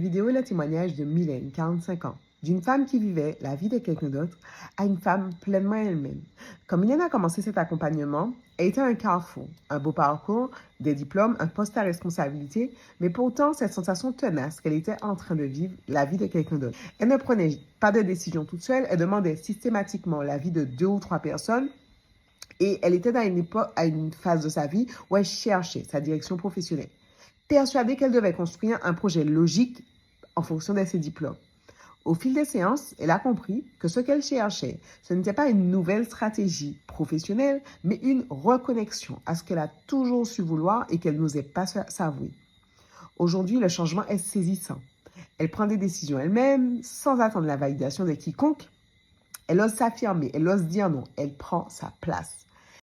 vidéo est le témoignage de Mylène, 45 ans, d'une femme qui vivait la vie de quelqu'un d'autre à une femme pleinement elle-même. Quand Mylène a commencé cet accompagnement, elle était un carrefour, un beau parcours, des diplômes, un poste à responsabilité, mais pourtant cette sensation tenace qu'elle était en train de vivre la vie de quelqu'un d'autre. Elle ne prenait pas de décision toute seule, elle demandait systématiquement la vie de deux ou trois personnes et elle était à une phase de sa vie où elle cherchait sa direction professionnelle, persuadée qu'elle devait construire un projet logique en fonction de ses diplômes. Au fil des séances, elle a compris que ce qu'elle cherchait, ce n'était pas une nouvelle stratégie professionnelle, mais une reconnexion à ce qu'elle a toujours su vouloir et qu'elle n'osait pas s'avouer. Aujourd'hui, le changement est saisissant. Elle prend des décisions elle-même, sans attendre la validation de quiconque. Elle ose s'affirmer, elle ose dire non, elle prend sa place.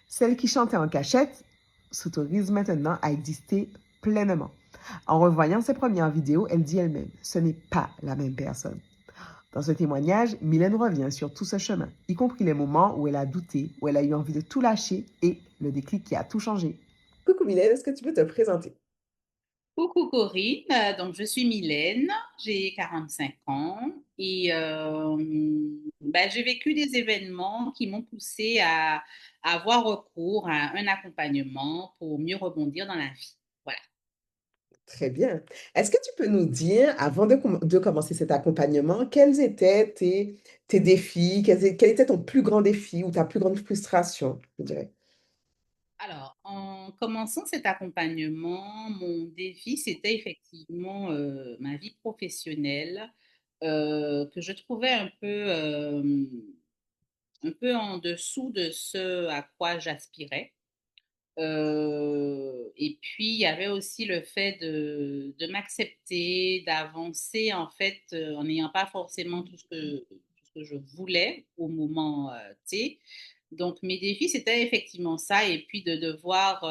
Celle qui chantait en cachette s'autorise maintenant à exister pleinement. En revoyant ses premières vidéos, elle dit elle-même, ce n'est pas la même personne. Dans ce témoignage, Mylène revient sur tout ce chemin, y compris les moments où elle a douté, où elle a eu envie de tout lâcher et le déclic qui a tout changé. Coucou Mylène, est-ce que tu peux te présenter? Coucou Corinne, donc je suis Mylène, j'ai 45 ans et j'ai vécu des événements qui m'ont poussée à avoir recours à un accompagnement pour mieux rebondir dans la vie. Voilà. Très bien. Est-ce que tu peux nous dire, avant de commencer cet accompagnement, quels étaient tes défis, quel était ton plus grand défi ou ta plus grande frustration, je dirais? Alors, en commençant cet accompagnement, mon défi, c'était effectivement ma vie professionnelle que je trouvais un peu en dessous de ce à quoi j'aspirais. Et puis, il y avait aussi le fait de m'accepter, d'avancer en fait, en n'ayant pas forcément tout ce que je voulais au moment T. Donc, mes défis, c'était effectivement ça. Et puis, de devoir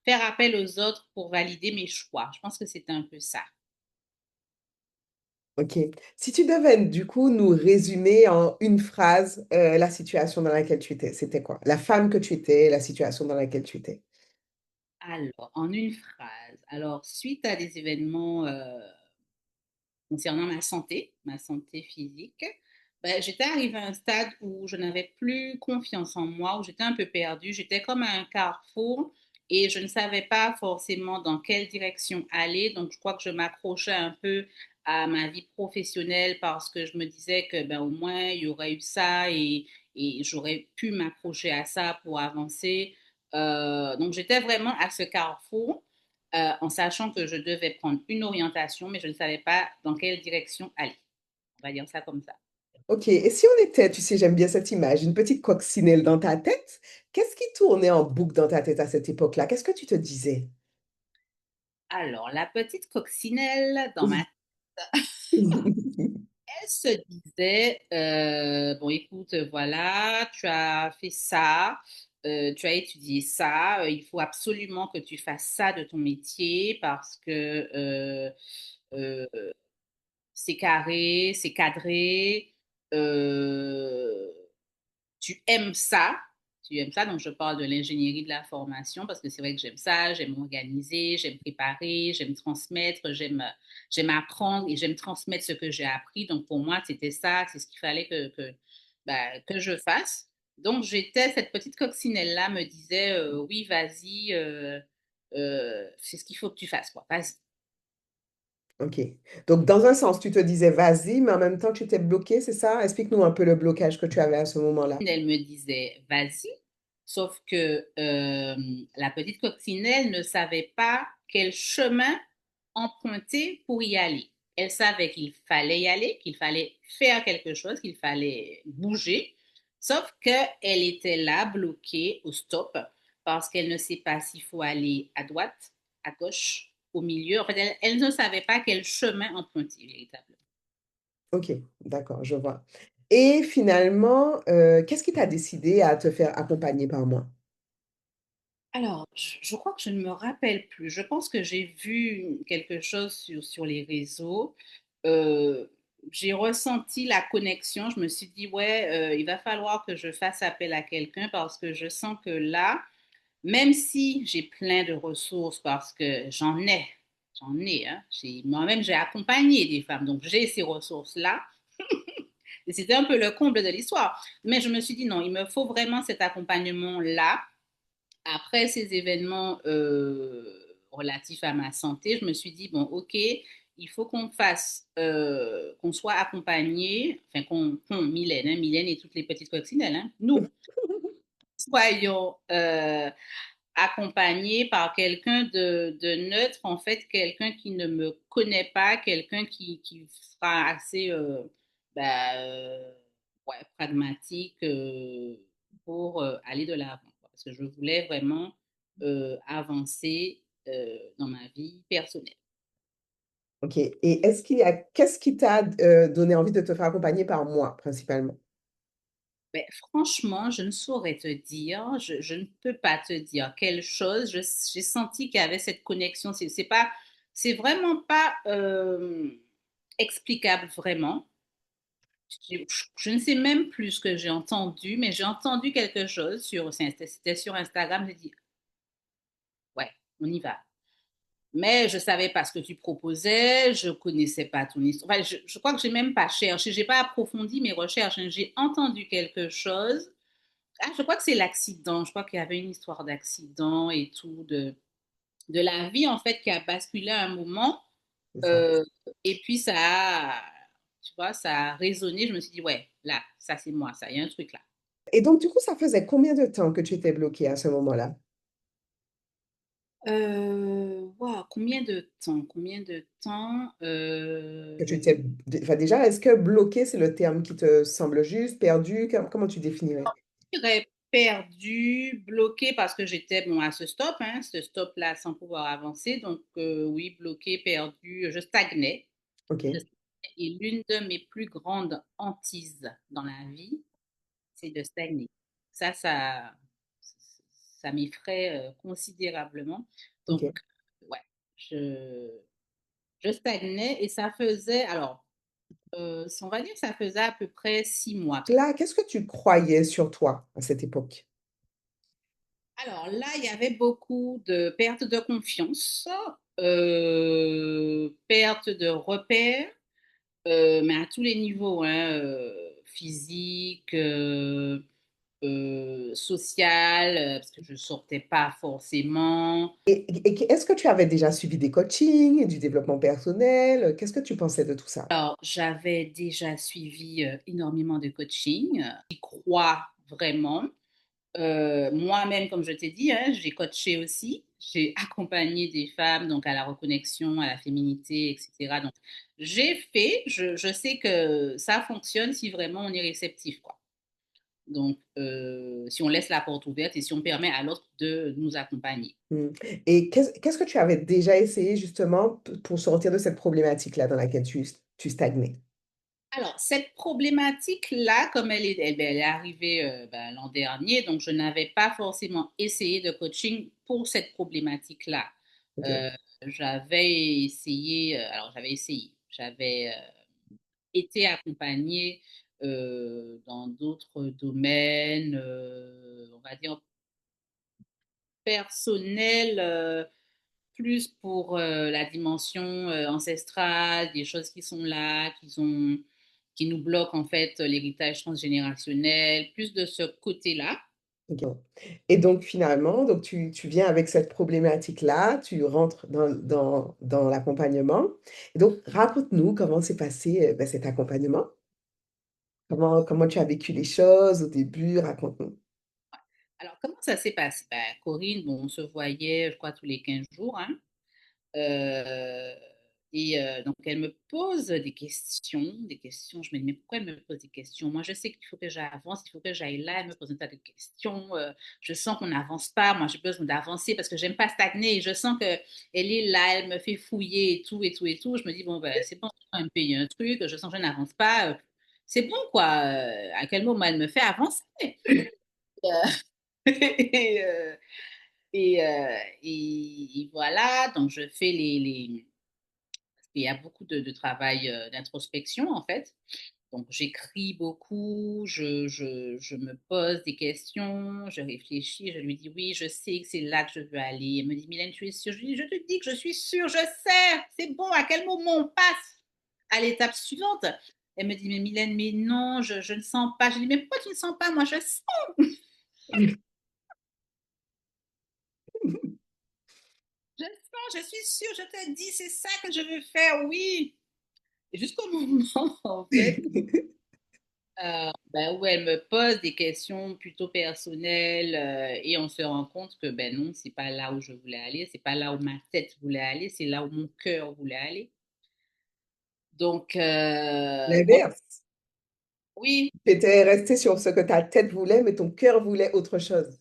faire appel aux autres pour valider mes choix. Je pense que c'était un peu ça. OK. Si tu devais, du coup, nous résumer en une phrase, la situation dans laquelle tu étais, c'était quoi? La femme que tu étais, la situation dans laquelle tu étais? Alors, en une phrase. Alors, suite à des événements concernant ma santé physique, ben, j'étais arrivée à un stade où je n'avais plus confiance en moi, où j'étais un peu perdue. J'étais comme à un carrefour et je ne savais pas forcément dans quelle direction aller. Donc, je crois que je m'accrochais un peu à ma vie professionnelle parce que je me disais que ben, au moins, il y aurait eu ça et j'aurais pu m'accrocher à ça pour avancer. Donc, j'étais vraiment à ce carrefour en sachant que je devais prendre une orientation, mais je ne savais pas dans quelle direction aller. On va dire ça comme ça. OK, et si on était, tu sais, j'aime bien cette image, une petite coccinelle dans ta tête, qu'est-ce qui tournait en boucle dans ta tête à cette époque-là? Qu'est-ce que tu te disais? Alors, la petite coccinelle dans ma elle se disait, bon écoute, voilà, tu as fait ça, tu as étudié ça, il faut absolument que tu fasses ça de ton métier parce que euh, c'est carré, c'est cadré, euh, tu aimes ça, donc je parle de l'ingénierie de la formation parce que c'est vrai que j'aime ça, j'aime m'organiser, j'aime préparer, j'aime transmettre, j'aime apprendre et j'aime transmettre ce que j'ai appris. Donc pour moi, c'était ça, c'est ce qu'il fallait que je fasse. Donc j'étais, cette petite coccinelle-là me disait, oui, vas-y, c'est ce qu'il faut que tu fasses, quoi. Vas-y. OK. Donc dans un sens, tu te disais: «Vas-y», mais en même temps, tu étais bloquée, c'est ça? Explique-nous un peu le blocage que tu avais à ce moment-là. Elle me disait, vas-y, sauf que la petite coccinelle ne savait pas quel chemin emprunter pour y aller. Elle savait qu'il fallait y aller, qu'il fallait faire quelque chose, qu'il fallait bouger, sauf qu'elle était là, bloquée au stop, parce qu'elle ne sait pas s'il faut aller à droite, à gauche, au milieu. En fait, elle ne savait pas quel chemin emprunter véritablement. OK, d'accord, je vois. Et finalement, qu'est-ce qui t'a décidé à te faire accompagner par moi? Alors, je crois que je ne me rappelle plus. Je pense que j'ai vu quelque chose sur les réseaux. Heu, j'ai ressenti la connexion. Je me suis dit: «Ouais, il va falloir que je fasse appel à quelqu'un parce que je sens que là, même si j'ai plein de ressources parce que j'en ai, j'en ai. Hein. Moi-même, j'ai accompagné des femmes, donc j'ai ces ressources-là. Et c'était un peu le comble de l'histoire. Mais je me suis dit, non, il me faut vraiment cet accompagnement-là. Après ces événements relatifs à ma santé, je me suis dit, bon, OK, il faut qu'on fasse, qu'on soit accompagné, enfin, Mylène, hein, Mylène et toutes les petites coccinelles, hein, nous, soyons accompagnée par quelqu'un de neutre, en fait, quelqu'un qui ne me connaît pas, quelqu'un qui sera assez bah, ouais, pragmatique pour aller de l'avant. Parce que je voulais vraiment avancer dans ma vie personnelle. OK. Et qu'est-ce qui t'a donné envie de te faire accompagner par moi, principalement? Ben, franchement, je ne saurais te dire, je ne peux pas te dire quelle chose. J'ai senti qu'il y avait cette connexion. C'est pas, c'est vraiment pas explicable vraiment. Je ne sais même plus ce que j'ai entendu, mais j'ai entendu quelque chose c'était sur Instagram. J'ai dit, ouais, on y va. Mais je savais pas ce que tu proposais, je connaissais pas ton histoire. Enfin, je crois que j'ai même pas cherché, j'ai pas approfondi mes recherches. Hein. J'ai entendu quelque chose. Ah, je crois que c'est l'accident. Je crois qu'il y avait une histoire d'accident et tout, de la vie, en fait, qui a basculé à un moment. C'est ça. Euh, et puis, tu vois, ça a résonné. Je me suis dit, ouais, là, ça, c'est moi, ça. Il y a un truc là. Et donc du coup, ça faisait combien de temps que tu étais bloquée à ce moment-là? Waouh, combien de temps? Combien de temps? Que tu étais enfin déjà, est-ce que bloquée, c'est le terme qui te semble juste, perdu? Comment tu définirais? Je dirais perdu, bloqué parce que j'étais bon, à ce stop-là sans pouvoir avancer. Donc, oui, bloqué, perdu, je stagnais. Je OK. stagnais. Et l'une de mes plus grandes hantises dans la vie, c'est de stagner. Ça m'effraie considérablement. Donc, OK. ouais, je, je stagnais et ça faisait, alors, on va dire, ça faisait à peu près 6 mois. Là, qu'est-ce que tu croyais sur toi à cette époque? Alors là, il y avait beaucoup de perte de confiance, perte de repères, mais à tous les niveaux, hein, physique, social, parce que je ne sortais pas forcément. Et est-ce que tu avais déjà suivi des coachings, du développement personnel? Qu'est-ce que tu pensais de tout ça? Alors, j'avais déjà suivi énormément de coaching. J'y crois vraiment. Moi-même, comme je t'ai dit, hein, j'ai coaché aussi. J'ai accompagné des femmes donc à la reconnexion, à la féminité, etc. Donc, je sais que ça fonctionne si vraiment on est réceptif, quoi. Donc, si on laisse la porte ouverte et si on permet à l'autre de nous accompagner. Mmh. Et qu'est-ce que tu avais déjà essayé justement pour sortir de cette problématique-là dans laquelle tu stagnais? Alors, cette problématique-là, comme elle est arrivée ben, l'an dernier, donc je n'avais pas forcément essayé de coaching pour cette problématique-là. OK. Euh, j'avais essayé, j'avais été accompagnée dans d'autres domaines, on va dire personnels, plus pour la dimension ancestrale, des choses qui sont là, qui nous bloquent en fait l'héritage transgénérationnel, plus de ce côté-là. OK. Et donc finalement, donc tu viens avec cette problématique-là, tu rentres dans l'accompagnement. Et donc raconte-nous comment s'est passé, bah, cet accompagnement? Comment tu as vécu les choses au début? Raconte-nous. Alors, comment ça s'est passé? Ben, Corinne, bon, on se voyait, je crois, tous les 15 jours. Hein. Euh, donc, elle me pose des questions, des questions. Je me dis, mais pourquoi elle me pose des questions? Moi, je sais qu'il faut que j'avance, il faut que j'aille là. Elle me pose un tas de questions. Je sens qu'on n'avance pas. Moi, j'ai besoin d'avancer parce que j'aime pas stagner. Et je sens que elle est là, elle me fait fouiller et tout, et tout, et tout. Je me dis, bon, ben, c'est bon, je vais me payer un truc. Je sens que je n'avance pas. C'est bon, quoi. À quel moment elle me fait avancer? et, euh, et voilà, donc je fais il y a beaucoup de travail d'introspection en fait. Donc, j'écris beaucoup, je me pose des questions, je réfléchis, je lui dis oui, je sais que c'est là que je veux aller. Elle me dit, Mylène, tu es sûre? Je lui dis, je te dis que je suis sûre, je sais, c'est bon, à quel moment on passe à l'étape suivante? Elle me dit, mais Mylène, mais non, je ne sens pas. Je dis, mais pourquoi tu ne sens pas? Moi, je sens, je sens, je suis sûre, je te dis, c'est ça que je veux faire, oui. Et jusqu'au moment, en fait, ben, où elle me pose des questions plutôt personnelles et on se rend compte que ben non, c'est pas là où je voulais aller, c'est pas là où ma tête voulait aller, c'est là où mon cœur voulait aller. Donc, bon, L'inverse. oui, Tu étais resté sur ce que ta tête voulait, mais ton cœur voulait autre chose.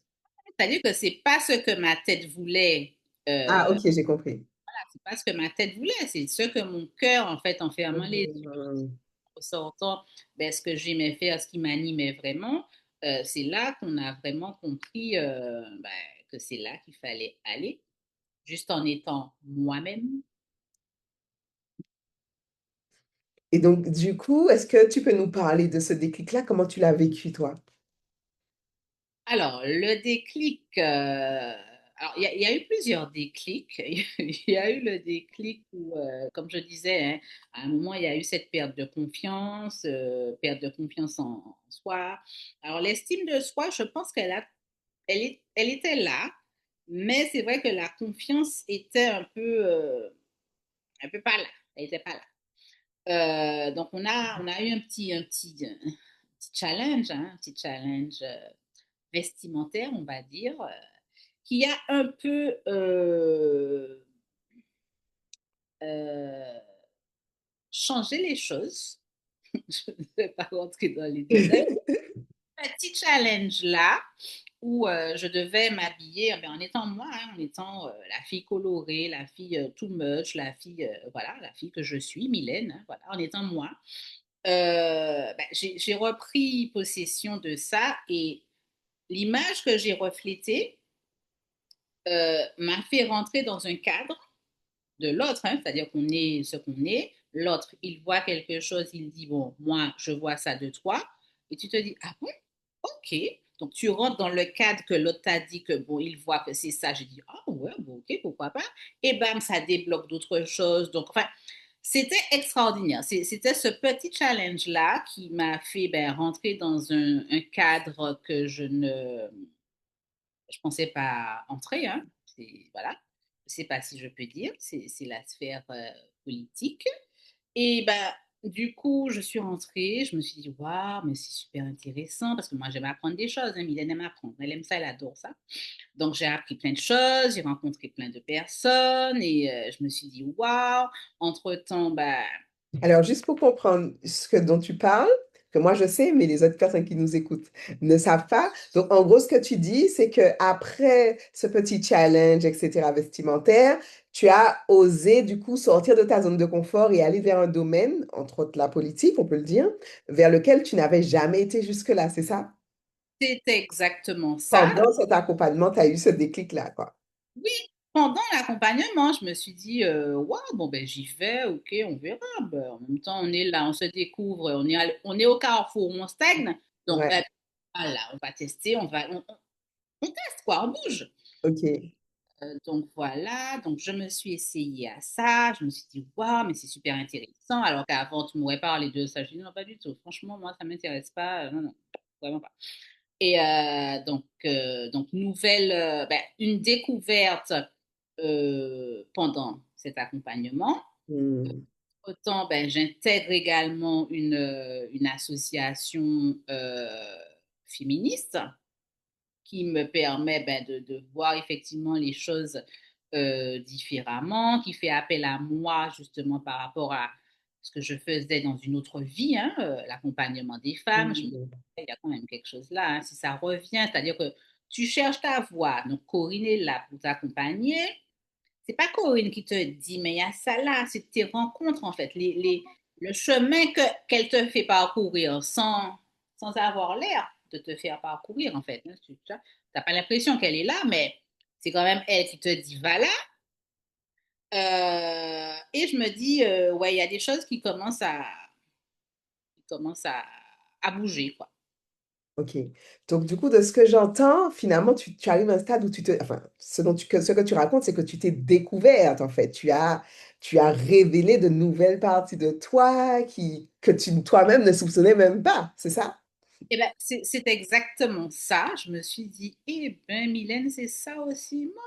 c'est-à-dire que c'est pas ce que ma tête voulait, Ah, euh, ok, j'ai compris. c'est pas ce que ma tête voulait, c'est ce que mon cœur, en fait, en fermant les yeux, Mhm. en sortant ben, ce que j'aimais faire, ce qui m'animait vraiment, c'est là qu'on a vraiment compris ben, que c'est là qu'il fallait aller. Juste en étant moi-même. Et donc, du coup, est-ce que tu peux nous parler de ce déclic-là? Comment tu l'as vécu, toi? Alors, le déclic, alors il y a eu plusieurs déclics. Il y a eu le déclic où, comme je disais, hein, à un moment, il y a eu cette perte de confiance en soi. Alors, l'estime de soi, je pense elle était là, mais c'est vrai que la confiance était un peu pas là. Elle était pas là. Donc, on a eu un petit challenge, hein, un petit challenge vestimentaire, on va dire, qui a un peu euh, changé les choses. Je ne vais pas rentrer dans les détails. Un petit challenge là où je devais m'habiller en étant moi, hein, en étant la fille colorée, la fille too much, la fille, voilà, la fille que je suis, Mylène, hein, voilà, en étant moi. Ben, j'ai repris possession de ça et l'image que j'ai reflétée m'a fait rentrer dans un cadre de l'autre, hein, c'est-à-dire qu'on est ce qu'on est. L'autre, il voit quelque chose, il dit, bon, moi, je vois ça de toi. Et tu te dis, ah bon, ok. Donc, tu rentres dans le cadre que l'autre t'a dit que, bon, il voit que c'est ça. J'ai dit, ah ouais, bon, ok, pourquoi pas. Et bam, ça débloque d'autres choses. Donc, enfin, c'était extraordinaire. C'était ce petit challenge-là qui m'a fait ben, rentrer dans un cadre que je pensais pas entrer, hein. Voilà. Je sais pas si je peux dire, c'est la sphère politique. Et ben, du coup, je suis rentrée, je me suis dit, waouh, mais c'est super intéressant, parce que moi, j'aime apprendre des choses, hein. Mylène aime apprendre, elle aime ça, elle adore ça. Donc, j'ai appris plein de choses, j'ai rencontré plein de personnes, et je me suis dit, waouh, entre-temps, ben, Alors, juste pour comprendre ce que, dont tu parles, que moi je sais, mais les autres personnes qui nous écoutent ne savent pas. Donc, en gros, ce que tu dis, c'est que après ce petit challenge, etc., vestimentaire, tu as osé, du coup, sortir de ta zone de confort et aller vers un domaine, entre autres la politique, on peut le dire, vers lequel tu n'avais jamais été jusque-là, c'est ça? c'était exactement ça. Pendant cet accompagnement, tu as eu ce déclic-là, quoi. Oui, pendant l'accompagnement, je me suis dit, waouh, bon, ben, j'y vais, ok, on verra. Ben, en même temps, on est là, on se découvre, on est au carrefour, on stagne. Donc, ben, Ouais, voilà, on va tester, on teste, quoi, on bouge. ok. Donc, voilà, donc je me suis essayée à ça, je me suis dit, waouh, mais c'est super intéressant. Alors qu'avant, tu m'aurais parlé de ça. Je dis, non, pas du tout. Franchement, moi, ça ne m'intéresse pas. Non, non, vraiment pas. Et donc ben, une découverte pendant cet accompagnement. Hmm. Autant, ben, j'intègre également une association féministe qui me permet ben, de voir effectivement les choses différemment, qui fait appel à moi justement par rapport à ce que je faisais dans une autre vie, hein, l'accompagnement des femmes. Je me dis, Hmm. il y a quand même quelque chose là, hein, si ça revient, c'est-à-dire que tu cherches ta voie. Donc, Corinne est là pour t'accompagner. C'est pas Corinne qui te dit, mais il y a ça là, c'est tes rencontres en fait, le chemin qu'elle te fait parcourir sans avoir l'air de te faire parcourir en fait. Hein, tu n'as pas l'impression qu'elle est là, mais c'est quand même elle qui te dit, va là. Et je me dis, ouais, il y a des choses qui commencent commence à bouger, quoi. Ok. Donc, du coup, de ce que j'entends, finalement, tu arrives à un stade où enfin, ce que tu racontes, c'est que tu t'es découverte, en fait. Tu as révélé de nouvelles parties de toi que toi-même ne soupçonnais même pas, c'est ça? Et ben, c'est exactement ça. Je me suis dit, eh ben, Mylène, c'est ça aussi. Moi,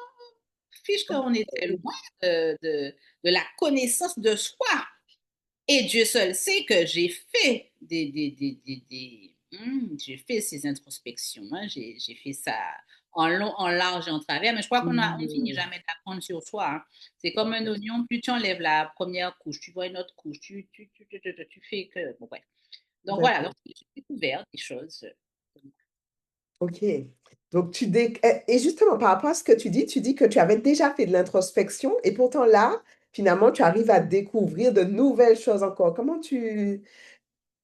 fiche qu'on était loin de la connaissance de soi. Et Dieu seul sait que j'ai fait j'ai fait ces introspections, hein. J'ai fait ça en long, en large et en travers, mais je crois on finit Hmm. jamais d'apprendre sur soi, hein. C'est comme un oignon, plus tu enlèves la première couche, tu vois une autre couche, tu fais que, bon, ouais. Donc voilà, donc D'accord. j'ai découvert des choses. Ok. Donc, et justement, par rapport à ce que tu dis que tu avais déjà fait de l'introspection et pourtant là, finalement, tu arrives à découvrir de nouvelles choses encore.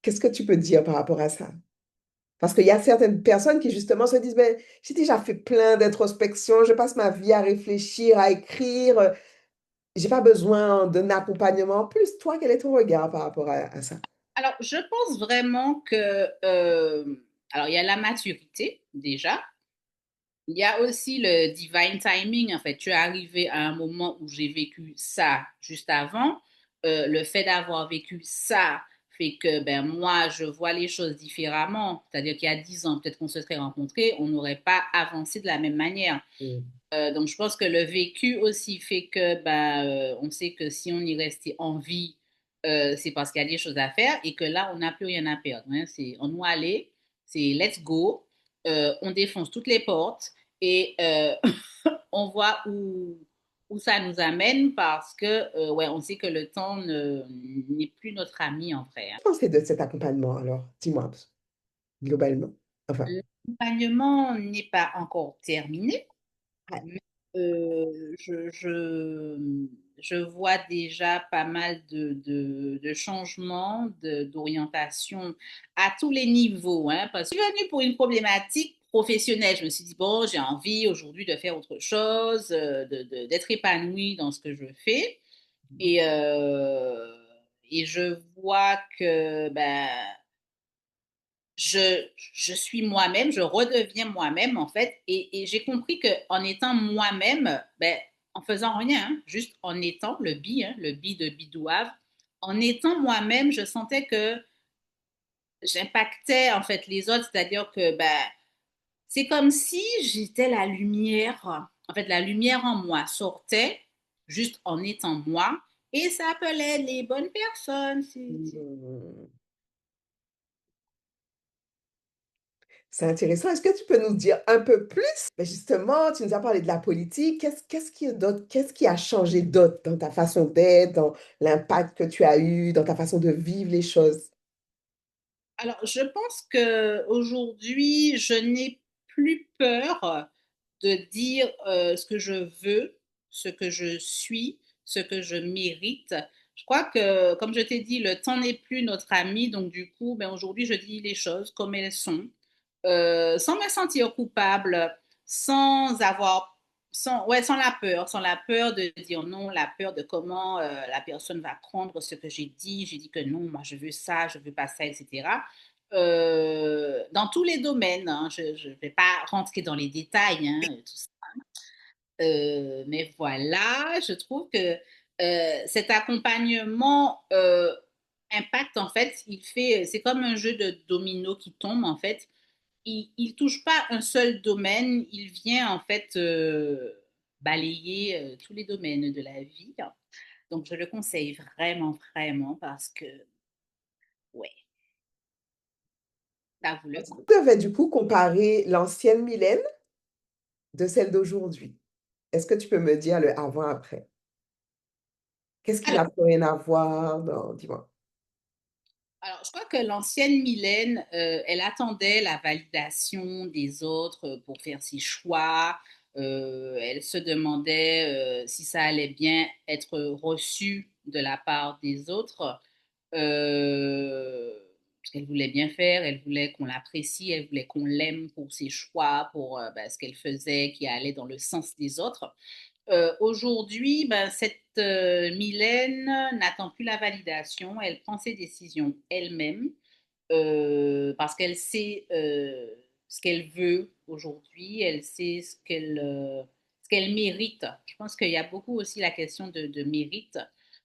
Qu'est-ce que tu peux dire par rapport à ça? Parce qu'il y a certaines personnes qui justement se disent, ben, j'ai déjà fait plein d'introspection, je passe ma vie à réfléchir, à écrire, j'ai pas besoin d'un accompagnement en plus. Toi, quel est ton regard par rapport à ça? Alors, je pense vraiment que, alors il y a la maturité déjà. Il y a aussi le divine timing, en fait. Tu es arrivé à un moment où j'ai vécu ça juste avant. Le fait d'avoir vécu ça fait que ben, moi, je vois les choses différemment. C'est-à-dire qu'il y a 10 ans, peut-être qu'on se serait rencontrés, on n'aurait pas avancé de la même manière. Mm. Donc, je pense que le vécu aussi fait que ben, on sait que si on y restait en vie, c'est parce qu'il y a des choses à faire et que là, on n'a plus rien à perdre, hein. C'est, on doit aller, c'est let's go. On défonce toutes les portes et on voit où ça nous amène parce que, ouais, on sait que le temps n'est plus notre ami en vrai, hein. Que penser de cet accompagnement alors? Dis-moi, globalement. Enfin, L'accompagnement n'est pas encore terminé. ouais. Mais, je vois déjà pas mal de changements, d'orientation à tous les niveaux, hein, parce que je suis venue pour une problématique professionnelle. Je me suis dit, bon, j'ai envie aujourd'hui de faire autre chose, d'être épanouie dans ce que je fais. Et, euh, et je vois que ben, je suis moi-même, je redeviens moi-même en fait, et j'ai compris que en étant moi-même, ben, en faisant rien, hein, juste en étant le bi de bidouave, en étant moi-même, je sentais que j'impactais en fait les autres, c'est-à-dire que ben, c'est comme si j'étais la lumière, en fait la lumière en moi sortait juste en étant moi, et ça appelait les bonnes personnes. Mm. C'est intéressant. Est-ce que tu peux nous dire un peu plus? Mais justement, tu nous as parlé de la politique. Qu'est-ce qui a changé d'autre dans ta façon d'être, dans l'impact que tu as eu, dans ta façon de vivre les choses? Alors, je pense que aujourd'hui, je n'ai plus peur de dire ce que je veux, ce que je suis, ce que je mérite. Je crois que, comme je t'ai dit, le temps n'est plus notre ami. Donc, du coup, ben, aujourd'hui, je dis les choses comme elles sont, sans me sentir coupable, sans avoir, sans la peur de dire non, la peur de comment la personne va prendre ce que j'ai dit. J'ai dit que non, moi je veux ça, je veux pas ça, etc. Dans tous les domaines, hein, je ne vais pas rentrer dans les détails, hein, tout ça. Mais voilà, je trouve que cet accompagnement impacte en fait, c'est comme un jeu de domino qui tombe en fait. Il touche pas un seul domaine, il vient en fait balayer tous les domaines de la vie. Donc je le conseille vraiment, vraiment parce que ouais, ça vaut le Tu coup. devais du coup comparer l'ancienne Mylène de celle d'aujourd'hui. Est-ce que tu peux me dire le avant-après? Qu'est-ce qui n'a Alors, plus rien à voir? Non, dis-moi. alors, je crois que l'ancienne Mylène, elle attendait la validation des autres pour faire ses choix. Elle se demandait si ça allait bien être reçu de la part des autres. Parce qu'elle voulait bien faire, elle voulait qu'on l'apprécie, elle voulait qu'on l'aime pour ses choix, pour ben, ce qu'elle faisait qui allait dans le sens des autres. Aujourd'hui, ben, cette Mylène n'attend plus la validation, elle prend ses décisions elle-même. parce qu'elle sait ce qu'elle veut aujourd'hui, elle sait ce qu'elle mérite. Je pense qu'il y a beaucoup aussi la question de mérite.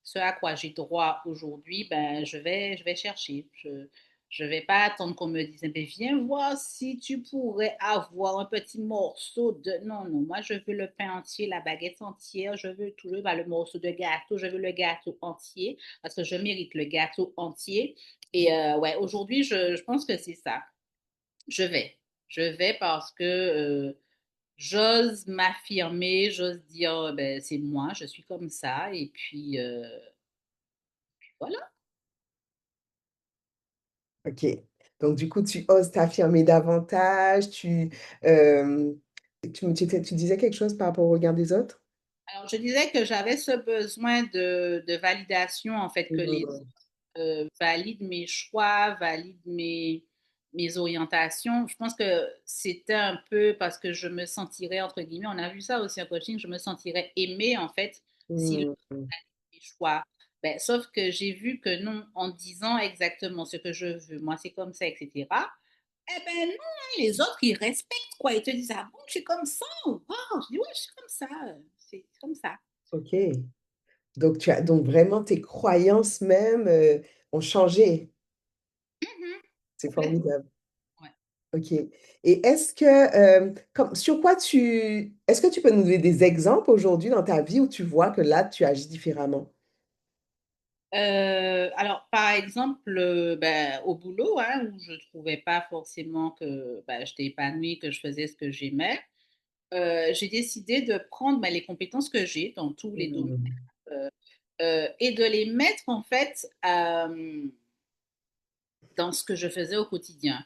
Ce à quoi j'ai droit aujourd'hui, ben, je vais chercher. Je vais pas attendre qu'on me dise, ben, viens voir si tu pourrais avoir un petit morceau de... Non, non, moi je veux le pain entier, la baguette entière, je veux tout, le morceau de gâteau, je veux le gâteau entier parce que je mérite le gâteau entier. Et ouais, aujourd'hui, je pense que c'est ça. Je vais. Je vais parce que j'ose m'affirmer, j'ose dire, ben, c'est moi, je suis comme ça. Et puis, voilà. Ok. Donc, du coup, tu oses t'affirmer davantage, euh, tu disais quelque chose par rapport au regard des autres? Alors, je disais que j'avais ce besoin de validation, en fait, que les Mhm. valident mes choix, valident mes orientations. Je pense que c'était un peu parce que je me sentirais, entre guillemets, on a vu ça aussi en coaching, je me sentirais aimée, en fait, si Mhm. mes choix. Ben, sauf que j'ai vu que non, en disant exactement ce que je veux, moi c'est comme ça, etc. Eh ben non, hein, les autres, ils respectent quoi. Ils te disent, ah bon, je suis comme ça. Wow. Je dis, ouais, je suis comme ça. C'est comme ça. Ok. Donc vraiment tes croyances même ont changé. Mhm, C'est complètement. formidable. Ouais. Ok. Et sur quoi est-ce que tu peux nous donner des exemples aujourd'hui dans ta vie où tu vois que là, tu agis différemment? Alors, par exemple, ben, au boulot, hein, où je trouvais pas forcément que ben, j'étais épanouie, que je faisais ce que j'aimais, j'ai décidé de prendre ben, les compétences que j'ai dans tous les domaines Mhm. euh, et de les mettre en fait dans ce que je faisais au quotidien.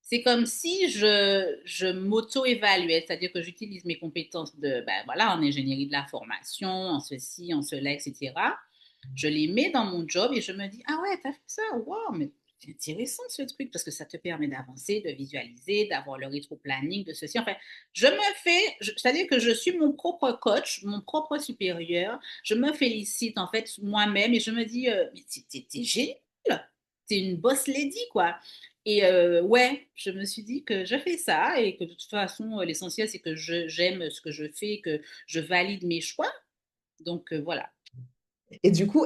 C'est comme si je m'auto-évaluais, c'est-à-dire que j'utilise mes compétences ben voilà, en ingénierie de la formation, en ceci, en cela, etc. Je les mets dans mon job et je me dis, ah ouais, t'as fait ça, wow, mais c'est intéressant ce truc parce que ça te permet d'avancer, de visualiser, d'avoir le rétro-planning, de ceci. Enfin, c'est-à-dire que je suis mon propre coach, mon propre supérieur. Je me félicite en fait moi-même et je me dis, mais t'es génial, t'es une boss lady, quoi. Et ouais, je me suis dit que je fais ça et que de toute façon, l'essentiel, c'est que j'aime ce que je fais, que je valide mes choix. Donc voilà. Et du coup,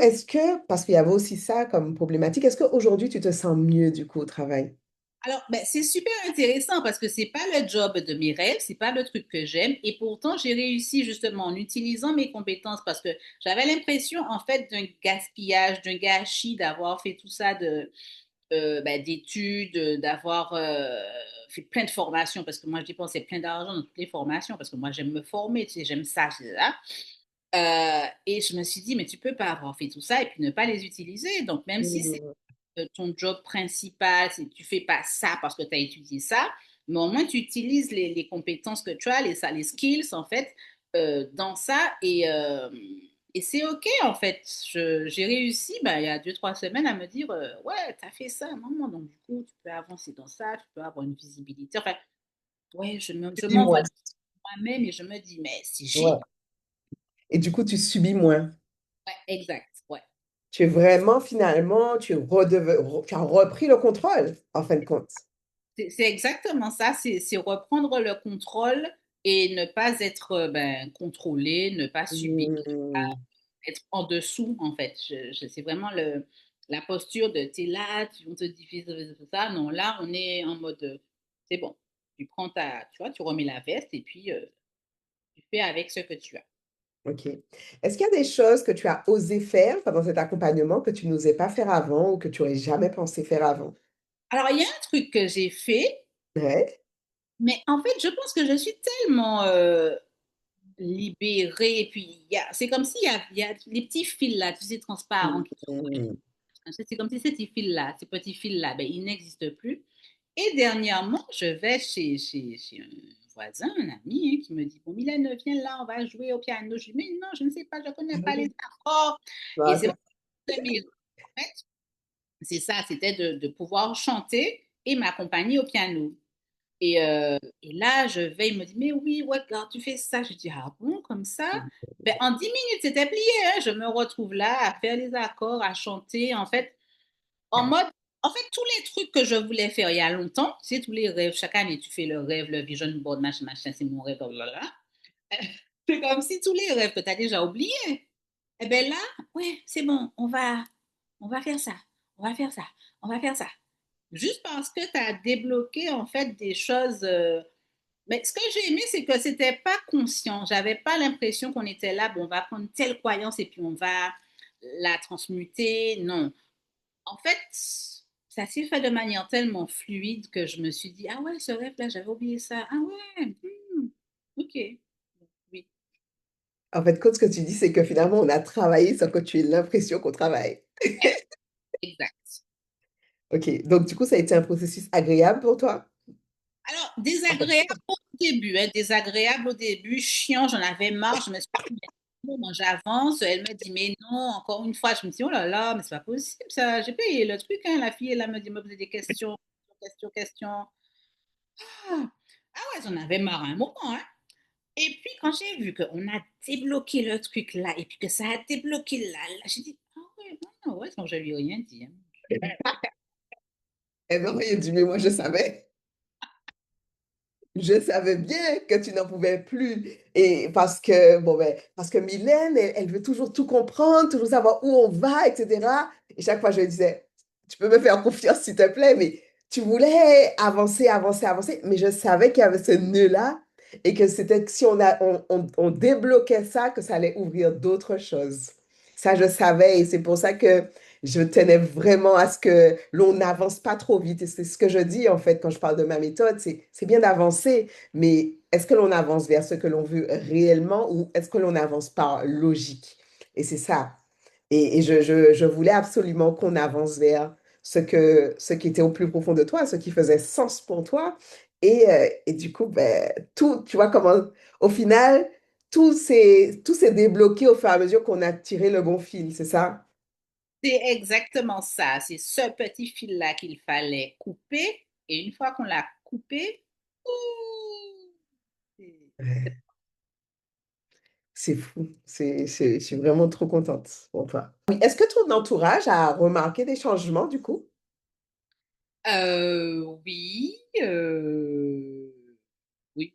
parce qu'il y avait aussi ça comme problématique, est-ce qu'aujourd'hui, tu te sens mieux du coup au travail? Alors, ben, c'est super intéressant parce que c'est pas le job de mes rêves, c'est pas le truc que j'aime. Et pourtant, j'ai réussi justement en utilisant mes compétences parce que j'avais l'impression en fait d'un gaspillage, d'un gâchis d'avoir fait tout ça ben, d'études, d'avoir fait plein de formations parce que moi, je dépensais plein d'argent dans toutes les formations parce que moi, j'aime me former, tu sais, j'aime ça, c'est ça. Et je me suis dit, mais tu peux pas avoir fait tout ça et puis ne pas les utiliser. Donc, même si c'est Mhm. ton job principal, si tu fais pas ça parce que tu as étudié ça, mais au moins tu utilises les compétences que tu as, les skills en fait, dans ça et c'est OK en fait. J'ai réussi ben, il y a 2, 3 semaines à me dire ouais, tu as fait ça, maman, donc du coup, tu peux avancer dans ça, tu peux avoir une visibilité. Enfin, ouais, je m'envoie Dis-moi. moi-même et je me dis, mais si j'ai. Ouais. Et du coup, tu subis moins. Ouais, exact, ouais. Tu es vraiment, finalement, tu as repris le contrôle, en fin de compte. C'est exactement ça, c'est reprendre le contrôle et ne pas être ben, contrôlé, ne pas subir, Mhm. être en dessous en fait. C'est vraiment la posture de t'es là, on te diffuse ça. Non, là on est en mode c'est bon. Tu prends tu vois, tu remets la veste et puis tu fais avec ce que tu as. Ok. Est-ce qu'il y a des choses que tu as osé faire pendant cet accompagnement que tu n'osais pas faire avant ou que tu n'aurais jamais pensé faire avant? Alors il y a un truc que j'ai fait, Ouais. mais en fait je pense que je suis tellement libéré. Et puis, c'est comme s'il y a les petits fils là, tu sais, transparents qui sont Mhm. reliés. C'est comme si ces petits fils-là, ces petits fils-là, ben, ils n'existent plus. Et dernièrement, je vais chez un voisin, un ami, hein, qui me dit, bon, Mylène, viens là, on va jouer au piano. Je dis, mais non, je ne sais pas, je ne connais pas les accords. Et Ah, c'est vraiment en fait, c'est ça, c'était de pouvoir chanter et m'accompagner au piano. Et là, je vais, il me dit, mais oui, ouais, regarde, tu fais ça. Je dis, ah bon, comme ça? Ben, en 10 minutes, c'était plié, hein. Je me retrouve là à faire les accords, à chanter, en fait, en mode En fait, tous les trucs que je voulais faire il y a longtemps, c'est tous les rêves. Chaque année, tu fais le rêve, le vision board, machin, machin, c'est mon rêve, blablabla. C'est comme si tous les rêves que tu as déjà oubliés. Eh bien là, ouais, c'est bon, on va faire ça, on va faire ça, on va faire ça. Juste parce que tu as débloqué en fait des choses. Mais ce que j'ai aimé, c'est que c'était pas conscient. J'avais pas l'impression qu'on était là, bon, on va prendre telle croyance et puis on va la transmuter. Non. En fait, ça s'est fait de manière tellement fluide que je me suis dit, ah ouais, ce rêve-là, j'avais oublié ça. Ah ouais, ok. Oui, En fait, ce que tu dis, c'est que finalement, on a travaillé sans que tu aies l'impression qu'on travaille. exact. Ok, donc du coup, ça a été un processus agréable pour toi? Alors, En fait, désagréable au début, hein, désagréable au début, chiant, j'en avais marre, je me suis dit, mais non, j'avance, elle me dit, mais non, encore une fois, je me dis, oh là là, mais c'est pas possible, ça, j'ai payé le truc, hein, la fille, elle me dit, me poser des questions, questions, questions. Ah, ah ouais, j'en avais marre à un moment, hein. Et puis, quand j'ai vu qu'on a débloqué le truc là, et puis que ça a débloqué là, là j'ai dit, ah ouais, donc je lui ai rien dit, hein. eh ben, il a dit, mais moi, je savais. Je savais bien que tu n'en pouvais plus. Et parce que, bon, ben, parce que Mylène, elle veut toujours tout comprendre, toujours savoir où on va, etc. Et chaque fois, je lui disais, tu peux me faire confiance, s'il te plaît, mais tu voulais avancer, avancer, avancer. Mais je savais qu'il y avait ce nœud-là et que c'était que si on débloquait ça, que ça allait ouvrir d'autres choses. Ça, je savais et c'est pour ça que je tenais vraiment à ce que l'on n'avance pas trop vite. Et c'est ce que je dis, en fait, quand je parle de ma méthode, c'est bien d'avancer, mais est-ce que l'on avance vers ce que l'on veut réellement ou est-ce que l'on avance par logique? Et c'est ça. Et je voulais absolument qu'on avance vers ce qui était au plus profond de toi, ce qui faisait sens pour toi. Et du coup, ben, tout, tu vois comment, au final, tout s'est débloqué au fur et à mesure qu'on a tiré le bon fil, c'est ça? C'est exactement ça. C'est ce petit fil-là qu'il fallait couper. Et une fois qu'on l'a coupé, ouh, c'est- C'est fou. Je suis vraiment trop contente pour toi. Oui, est-ce que ton entourage a remarqué des changements du coup? oui, oui,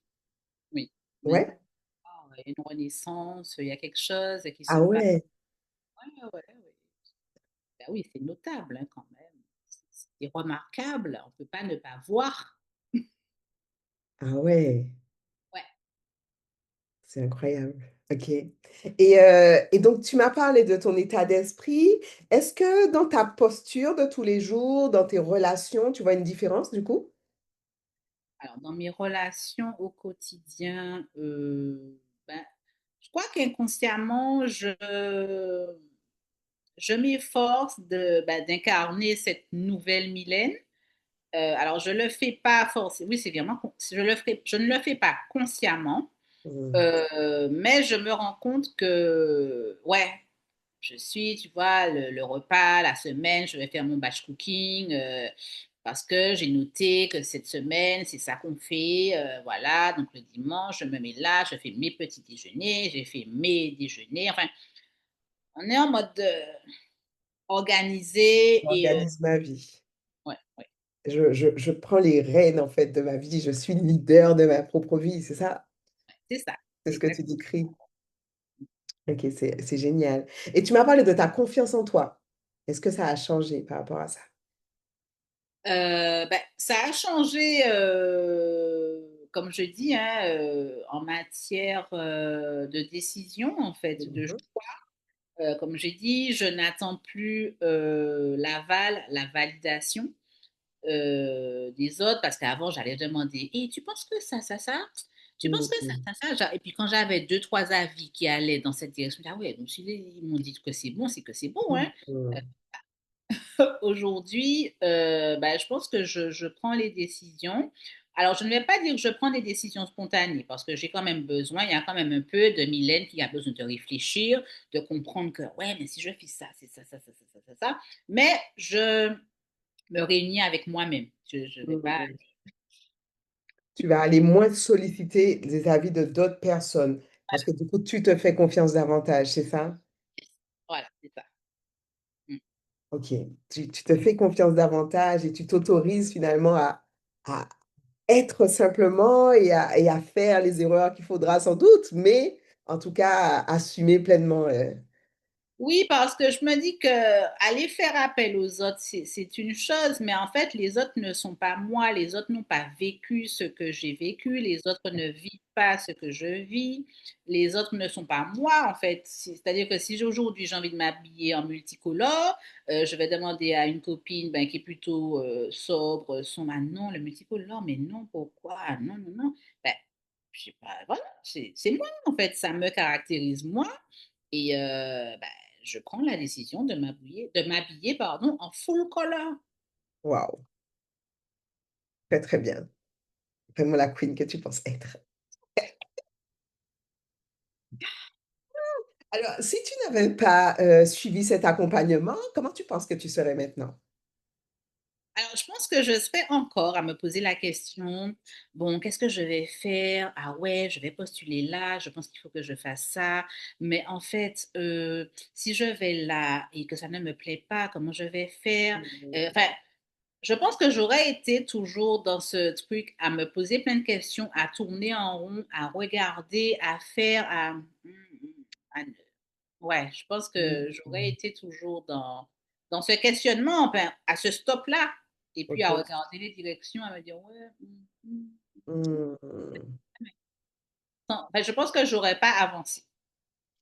oui. Maintenant, Ouais. il y a une renaissance, il y a quelque chose qui se Ah passe. ouais. Ouais, ouais, ouais. Ben oui, c'est notable hein, quand même. C'est remarquable. On ne peut pas ne pas voir. Ah ouais. Ouais. C'est incroyable. OK. Et donc, tu m'as parlé de ton état d'esprit. Est-ce que dans ta posture de tous les jours, dans tes relations, tu vois une différence du coup? Alors, dans mes relations au quotidien, ben, je crois qu'inconsciemment, je m'efforce ben, d'incarner cette nouvelle Mylène. Alors, je le fais pas forcément. Oui, c'est vraiment. Je ne le fais pas consciemment, Hmm. mais je me rends compte que, ouais, je suis, tu vois, le repas, la semaine, je vais faire mon batch cooking parce que j'ai noté que cette semaine, c'est ça qu'on fait. Voilà, donc le dimanche, je me mets là, je fais mes petits déjeuners, j'ai fait mes déjeuners. Enfin, on est en mode organisé et J'organise ma vie. ouais, ouais, Je prends les rênes en fait de ma vie. Je suis leader de ma propre vie, c'est ça? c'est ça, C'est c'est ce que tu exactement. décris. Ok, c'est génial. Et tu m'as parlé de ta confiance en toi. Est-ce que ça a changé par rapport à ça? Ben, ça a changé, comme je dis, hein, en matière de décision, en fait, de Mhm. choix. Comme j'ai dit, je n'attends plus l'aval, la validation des autres parce qu'avant, j'allais demander, et tu penses que ça, tu penses que Mhm. ça. Et puis quand j'avais deux, trois avis qui allaient dans cette direction, je disais, ah ouais, donc si ils m'ont dit que c'est que c'est bon, hein. Mhm. Aujourd'hui, bah, je pense que je prends les décisions. Alors, je ne vais pas dire que je prends des décisions spontanées parce que j'ai quand même besoin, il y a quand même un peu de Mylène qui a besoin de réfléchir, de comprendre que, ouais, mais si je fais ça, c'est ça, ça, ça, ça, ça, ça, ça. Mais je me réunis avec moi-même. Je ne vais pas. Mhm. Tu vas aller moins solliciter les avis de d'autres personnes parce que du coup, tu te fais confiance davantage, c'est ça? Voilà, c'est ça. Mm. Ok. Tu te fais confiance davantage et tu t'autorises finalement à être simplement et à faire les erreurs qu'il faudra sans doute, mais en tout cas, à assumer pleinement. Oui, parce que je me dis que aller faire appel aux autres, c'est une chose, mais en fait, les autres ne sont pas moi, les autres n'ont pas vécu ce que j'ai vécu, les autres ne vivent pas ce que je vis, les autres ne sont pas moi, en fait. C'est-à-dire que si aujourd'hui j'ai envie de m'habiller en multicolore, je vais demander à une copine ben, qui est plutôt sobre, son ah non, le multicolore, mais non, pourquoi? Non, non, non. Ben, je sais pas, voilà, c'est moi, en fait, ça me caractérise moi. Et ben, je prends la décision de m'habiller, pardon, en full color. Waouh, très très bien. Vraiment la queen que tu penses être. Alors, si tu n'avais pas suivi cet accompagnement, comment tu penses que tu serais maintenant? Alors, je pense que je serais encore à me poser la question, bon, qu'est-ce que je vais faire? Ah ouais, je vais postuler là, je pense qu'il faut que je fasse ça. Mais en fait, si je vais là et que ça ne me plaît pas, comment je vais faire? Enfin, je pense que j'aurais été toujours dans ce truc à me poser plein de questions, à tourner en rond, à regarder, à faire, à- ouais, je pense que j'aurais Mm. été toujours dans ce questionnement, enfin, à ce stop-là, et puis à Ok. regarder les directions, à me dire, ouais, Mm. non, enfin, je pense que j'aurais pas avancé.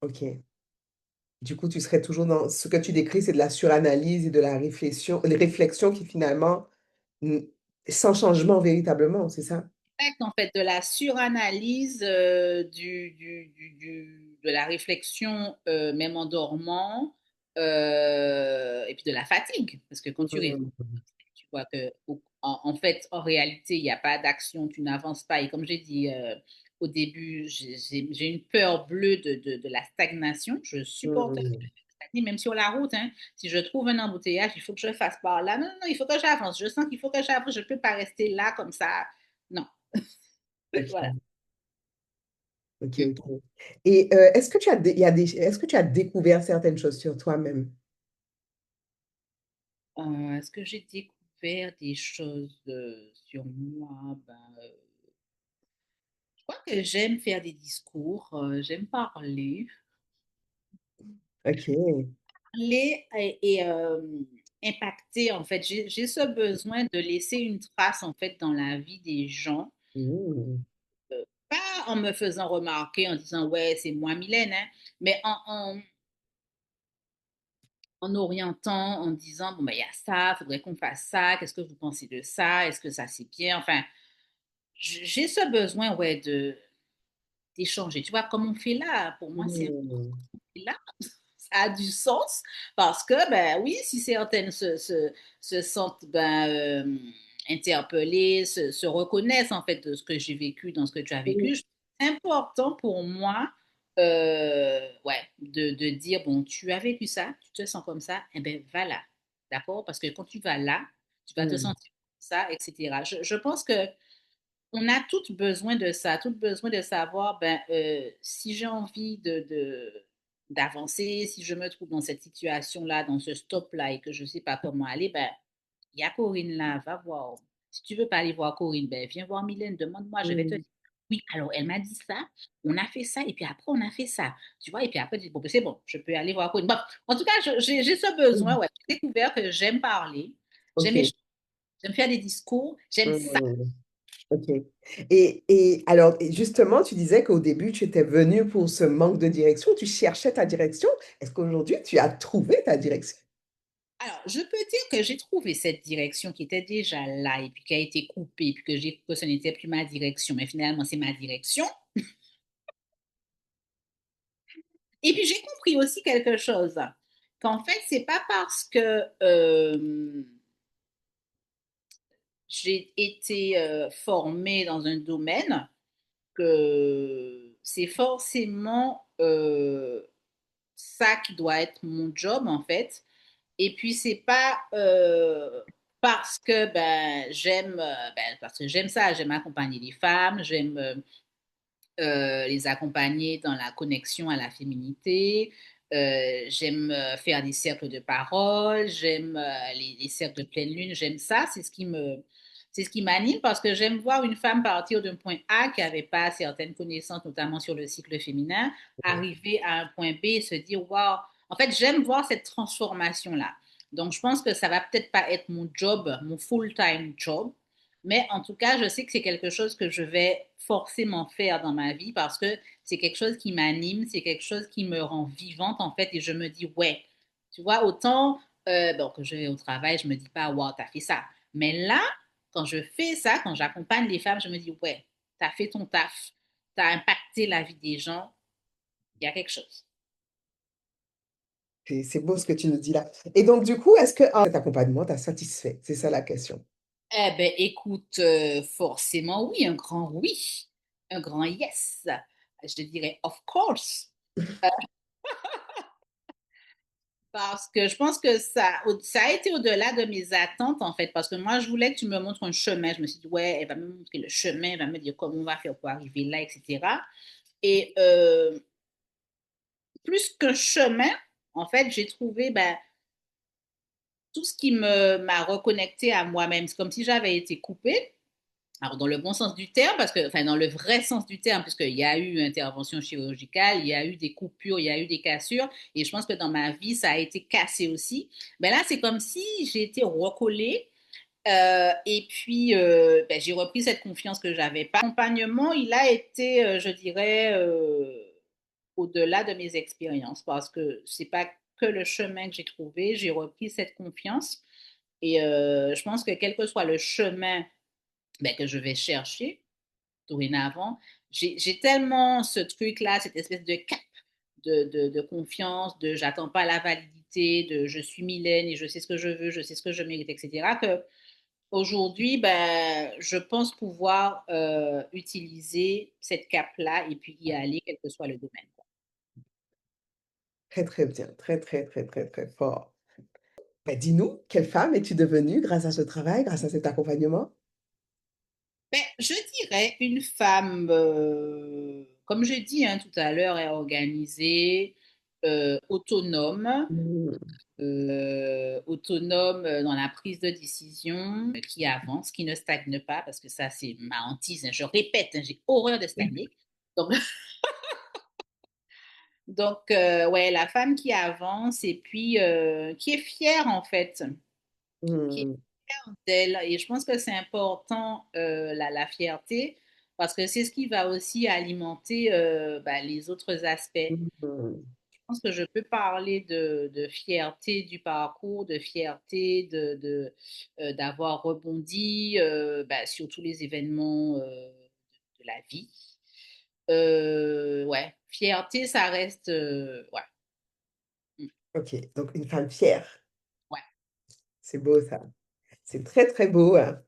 Ok. Du coup, tu serais toujours dans ce que tu décris, c'est de la suranalyse et de la réflexion, les réflexions qui finalement, mm, sans changement véritablement, c'est ça? En fait, de la suranalyse, de la réflexion, même en dormant, et puis de la fatigue. Parce que quand tu réfléchis, Mm. tu vois que, en fait, en réalité, il n'y a pas d'action, tu n'avances pas. Et comme j'ai dit au début, j'ai une peur bleue de la stagnation. Je supporte Mm. stagner, même sur la route. Hein. Si je trouve un embouteillage, il faut que je fasse par là. Non, non, non, il faut que j'avance. Je sens qu'il faut que j'avance. Je ne peux pas rester là comme ça. Non. Voilà. Ok, ok, ok. Et est-ce que il y a est-ce que tu as découvert certaines choses sur toi-même? Est-ce que j'ai découvert des choses sur moi? Ben, je crois que j'aime faire des discours, j'aime parler. Ok. Parler impacter, en fait. J'ai ce besoin de laisser une trace, en fait, dans la vie des gens. Mm. Pas en me faisant remarquer, en disant, ouais, c'est moi, Mylène, hein, mais en orientant, en disant, bon, ben, il y a ça, il faudrait qu'on fasse ça, qu'est-ce que vous pensez de ça, est-ce que ça c'est bien, enfin, j'ai ce besoin, ouais, d'échanger. Tu vois, comme on fait là, pour moi, c'est Mm. là, ça a du sens parce que, ben oui, si certaines se sentent ben, interpellées, se reconnaissent en fait de ce que j'ai vécu, dans ce que tu as Mm. vécu, c'est important pour moi ouais, de dire, bon, tu as vécu ça, tu te sens comme ça, eh bien, va là. D'accord? Parce que quand tu vas là, tu vas te Mm. sentir comme ça, etc. Je pense que on a toutes besoin de ça, toutes besoin de savoir, ben, si j'ai envie d'avancer, si je me trouve dans cette situation-là, dans ce stop-là et que je ne sais pas comment aller, ben, il y a Corinne là, va voir. Si tu veux pas aller voir Corinne, ben, viens voir Mylène, demande-moi, je vais te Mm. dire. Oui, alors elle m'a dit ça, on a fait ça, et puis après on a fait ça. Tu vois, et puis après, tu dis, bon, ben, c'est bon, je peux aller voir Corinne. Bon, en tout cas, j'ai ce besoin, Mm. ouais. J'ai découvert que j'aime parler, j'aime Ok. échanger, j'aime faire des discours, j'aime ça. Mm. Ok. Et alors, et justement, tu disais qu'au début, tu étais venu pour ce manque de direction, tu cherchais ta direction. Est-ce qu'aujourd'hui, tu as trouvé ta direction? Alors, je peux dire que j'ai trouvé cette direction qui était déjà là et puis qui a été coupée, puis que j'ai que ce n'était plus ma direction, mais finalement, c'est ma direction. Et puis, j'ai compris aussi quelque chose, qu'en fait, c'est pas parce que j'ai été formée dans un domaine que c'est forcément ça qui doit être mon job, en fait. Et puis, c'est pas parce que parce que j'aime ça, j'aime accompagner les femmes, j'aime les accompagner dans la connexion à la féminité. J'aime faire des cercles de parole, j'aime les cercles de pleine lune, j'aime ça, c'est ce qui m'anime parce que j'aime voir une femme partir d'un point A qui n'avait pas certaines connaissances, notamment sur le cycle féminin, arriver à un point B et se dire, waouh, en fait, j'aime voir cette transformation-là. Donc, je pense que ça va peut-être pas être mon job, mon full-time job, mais en tout cas, je sais que c'est quelque chose que je vais forcément faire dans ma vie parce que c'est quelque chose qui m'anime, c'est quelque chose qui me rend vivante en fait et je me dis ouais, tu vois, autant bon, que je vais au travail, je me dis pas wow, t'as fait ça. Mais là, quand je fais ça, quand j'accompagne les femmes, je me dis ouais, t'as fait ton taf, t'as impacté la vie des gens, il y a quelque chose. C'est beau ce que tu nous dis là. Et donc, du coup, est-ce que cet accompagnement t'a satisfait? C'est ça la question. Eh ben écoute, forcément oui, un grand oui, un grand yes. Je te dirais of course. Parce que je pense que ça a été au-delà de mes attentes, en fait. Parce que moi, je voulais que tu me montres un chemin. Je me suis dit, ouais, elle va me montrer le chemin, elle va me dire comment on va faire pour arriver là, etc. Et plus qu'un chemin, en fait, j'ai trouvé ben, tout ce qui m'a reconnecté à moi-même. C'est comme si j'avais été coupée. Alors, dans le bon sens du terme, parce que, enfin, dans le vrai sens du terme, puisqu'il y a eu intervention chirurgicale, il y a eu des coupures, il y a eu des cassures, et je pense que dans ma vie, ça a été cassé aussi. Mais là, c'est comme si j'ai été recollée, et puis ben, j'ai repris cette confiance que j'avais pas. L'accompagnement, il a été, je dirais, au-delà de mes expériences, parce que c'est pas que le chemin que j'ai trouvé, j'ai repris cette confiance, et je pense que quel que soit le chemin ben, que je vais chercher dorénavant, j'ai tellement ce truc-là, cette espèce de cap de confiance, de j'attends pas la validité, de je suis Mylène et je sais ce que je veux, je sais ce que je mérite, etc. Que aujourd'hui, ben, je pense pouvoir utiliser cette cape-là et puis y aller, quel que soit le domaine. Quoi. Très, très bien. Très, très, très, très, très fort. Ben, dis-nous, quelle femme es-tu devenue grâce à ce travail, grâce à cet accompagnement? Ben, je dirais une femme, comme j'ai dit hein, tout à l'heure, est organisée, autonome, Hmm, autonome dans la prise de décision, qui avance, qui ne stagne pas, parce que ça, c'est ma hantise. Hein. Je répète, hein, j'ai horreur de stagner. Donc, ouais, la femme qui avance et puis qui est fière, en fait, qui est hmm, fière d'elle. Et je pense que c'est important, la fierté, parce que c'est ce qui va aussi alimenter bah, les autres aspects. hmm. Je pense que je peux parler de fierté du parcours, de fierté d'avoir rebondi bah, sur tous les événements de la vie. Ouais, fierté, ça reste. Ouais, mm, Ok, donc une femme fière. ouais. C'est beau ça. C'est très, très beau, hein.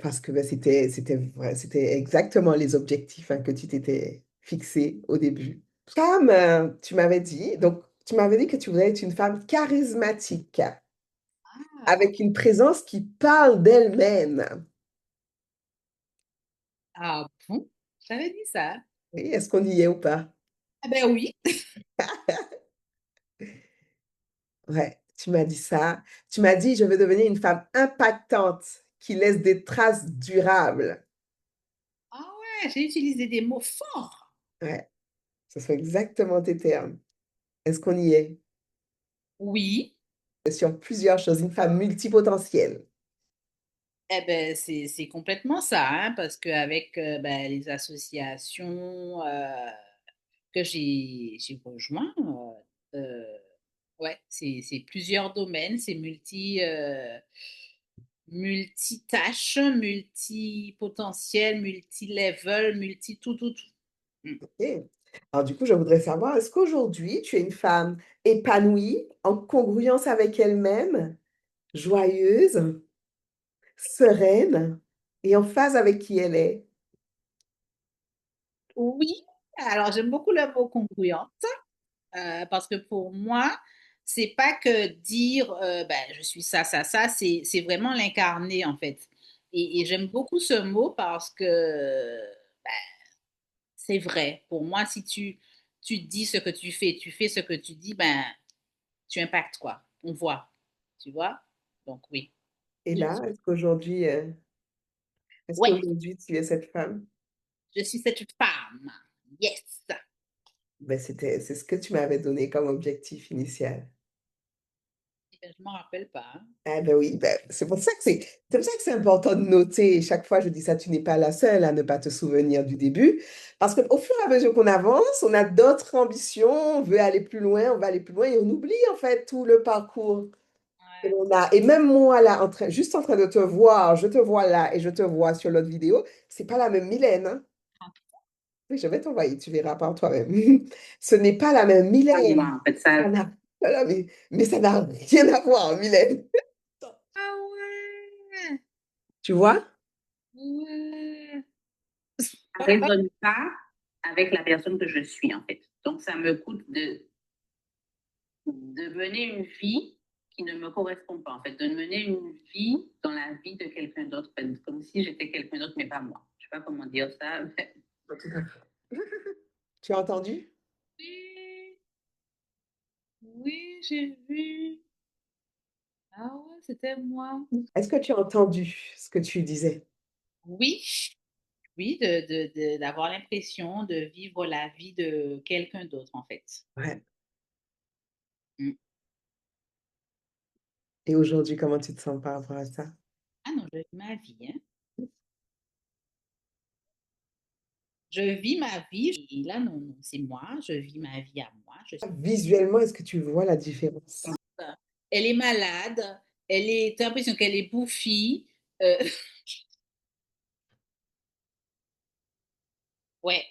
Parce que ben, c'était exactement les objectifs hein, que tu t'étais fixés au début. Femme, tu m'avais dit, donc tu m'avais dit que tu voulais être une femme charismatique, Ah, avec une présence qui parle d'elle-même. ah bon? J'avais dit ça. Oui, est-ce qu'on y est ou pas? Ah ben oui. Ouais, tu m'as dit ça. Tu m'as dit, je veux devenir une femme impactante qui laisse des traces durables. Ah ouais, j'ai utilisé des mots forts. Ouais, ce sont exactement tes termes. Est-ce qu'on y est? Oui. Sur plusieurs choses, une femme multipotentielle. Eh ben, c'est complètement ça, hein, parce qu'avec ben, les associations que j'ai rejoints, ouais, c'est plusieurs domaines, c'est multitâches, multipotentiel, multilevel, multi tout, tout, tout. Mm. Ok. Alors du coup, je voudrais savoir, est-ce qu'aujourd'hui, tu es une femme épanouie, en congruence avec elle-même, joyeuse, sereine et en phase avec qui elle est? Oui, alors j'aime beaucoup le mot congruente. Parce que pour moi, c'est pas que dire ben, je suis ça, ça, ça, c'est vraiment l'incarner en fait. Et j'aime beaucoup ce mot parce que ben, c'est vrai. Pour moi, si tu tu dis ce que tu fais ce que tu dis, ben, tu impactes quoi. On voit, tu vois? Donc oui. Et Je là, suis est-ce ouais, qu'aujourd'hui tu es cette femme? je suis cette femme. Yes! Ben, c'est ce que tu m'avais donné comme objectif initial. Eh ben, je m'en rappelle pas, hein. Ah ben oui, ben, c'est pour ça que c'est important de noter. Et chaque fois, je dis ça, tu n'es pas la seule à ne pas te souvenir du début. Parce qu'au fur et à mesure qu'on avance, on a d'autres ambitions, on veut aller plus loin, on va aller plus loin et on oublie en fait tout le parcours que Ouais. l'on a. Et même moi, là, juste en train de te voir, je te vois là et je te vois sur l'autre vidéo, c'est pas la même Mylène, hein. Oui, je vais t'envoyer, tu verras par toi-même. Ce n'est pas la même Mylène. En fait, ça. Ça n'a, voilà, mais ça n'a rien à voir, Mylène. Ah ouais! Tu vois? Ouais! Ça ne résonne pas avec la personne que je suis, en fait. Donc, ça me coûte de mener une vie qui ne me correspond pas, en fait, de mener une vie dans la vie de quelqu'un d'autre, comme si j'étais quelqu'un d'autre, mais pas moi. Je ne sais pas comment dire ça. Mais... Tu as entendu? Oui, oui, j'ai vu. Ah ouais, c'était moi. Est-ce que tu as entendu ce que tu disais? Oui, oui, d'avoir l'impression de vivre la vie de quelqu'un d'autre, en fait. Ouais. Mm. Et aujourd'hui, comment tu te sens par rapport à ça? Ah non, je vis ma vie, hein. Je vis ma vie. Et là, non, non, c'est moi. Je vis ma vie à moi. Je suis... Visuellement, est-ce que tu vois la différence? Elle est malade. Elle est... T'as l'impression qu'elle est bouffie. Euh, ouais,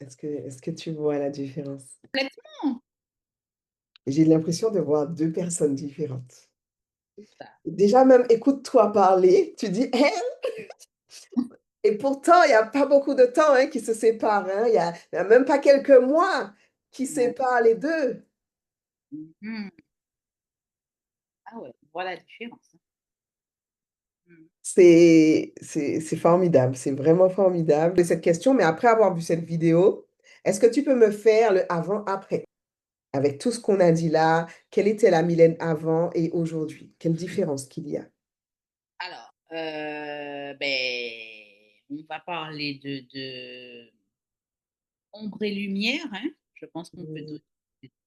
Est-ce que tu vois la différence? complètement. J'ai l'impression de voir deux personnes différentes. Ça. Déjà, même écoute-toi parler, tu dis, hein? Et pourtant, il n'y a pas beaucoup de temps hein, qui se séparent, hein. Il y a même pas quelques mois qui Ouais. séparent les deux. Mhm. Ah ouais, voilà la différence, hein. Mm. C'est formidable, c'est vraiment formidable. Cette question, mais après avoir vu cette vidéo, est-ce que tu peux me faire le avant-après? Avec tout ce qu'on a dit là, quelle était la Mylène avant et aujourd'hui? Quelle différence qu'il y a? Alors, ben, on va parler de ombre et lumière, hein. Je pense qu'on peut Mmh. donner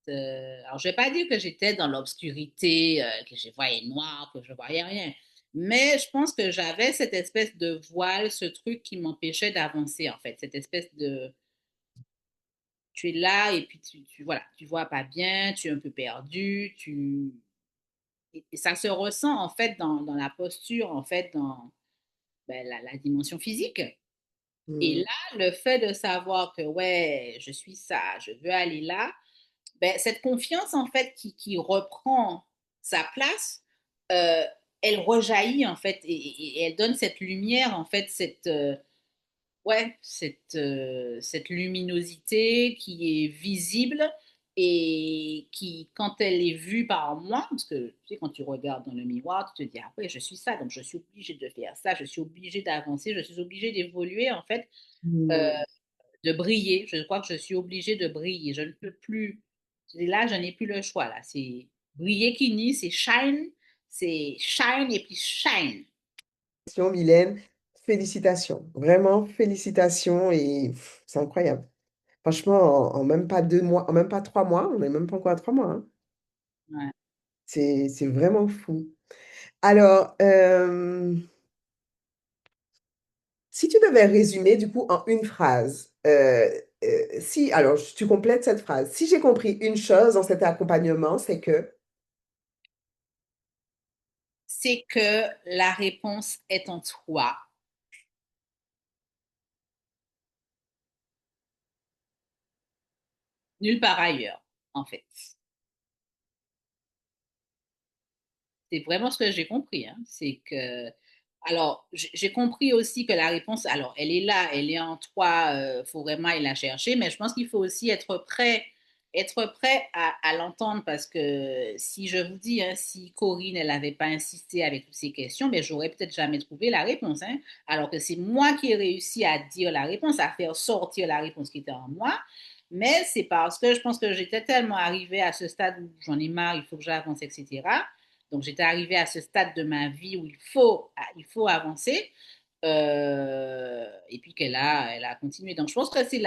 alors, je vais pas dire que j'étais dans l'obscurité, que je voyais noir, que je voyais rien. Mais je pense que j'avais cette espèce de voile, ce truc qui m'empêchait d'avancer, en fait. Cette espèce de... Tu es là et puis voilà, tu vois pas bien, tu es un peu perdu, et ça se ressent, en fait, dans la posture, en fait, dans ben, la dimension physique. Et Mmh. là, le fait de savoir que, ouais, je suis ça, je veux aller là, ben, cette confiance, en fait, qui reprend sa place, euh, elle rejaillit, en fait, et elle donne cette lumière, en fait, ouais, cette luminosité qui est visible et qui, quand elle est vue par moi, parce que tu sais, quand tu regardes dans le miroir, tu te dis, ah ouais, je suis ça, donc je suis obligée de faire ça, je suis obligée d'avancer, je suis obligée d'évoluer, en fait, euh, Mmh. de briller. Je crois que je suis obligée de briller. Je ne peux plus. Là, je n'ai plus le choix. Là, c'est briller qui nie, c'est shine et puis shine. Mylène, félicitations. Vraiment, félicitations et c'est incroyable. Franchement, en même pas 2 mois, en même pas 3 mois, on n'est même pas encore à 3 mois, hein. Ouais. C'est vraiment fou. Alors, si tu devais résumer du coup en une phrase, si, alors tu complètes cette phrase. Si j'ai compris une chose dans cet accompagnement, c'est que C'est que la réponse est en toi, nulle part ailleurs, en fait. C'est vraiment ce que j'ai compris, hein. C'est que, alors, j'ai compris aussi que la réponse, alors, elle est là, elle est en toi, il faut vraiment aller la chercher, mais je pense qu'il faut aussi être prêt être prêt à l'entendre parce que si je vous dis, hein, si Corinne, elle n'avait pas insisté avec toutes ces questions, ben, j'aurais peut-être jamais trouvé la réponse. Hein. Alors que c'est moi qui ai réussi à dire la réponse, à faire sortir la réponse qui était en moi. Mais c'est parce que je pense que j'étais tellement arrivée à ce stade où j'en ai marre, il faut que j'avance, etc. Donc j'étais arrivée à ce stade de ma vie où il faut avancer. Et puis elle a continué. Donc je pense que c'est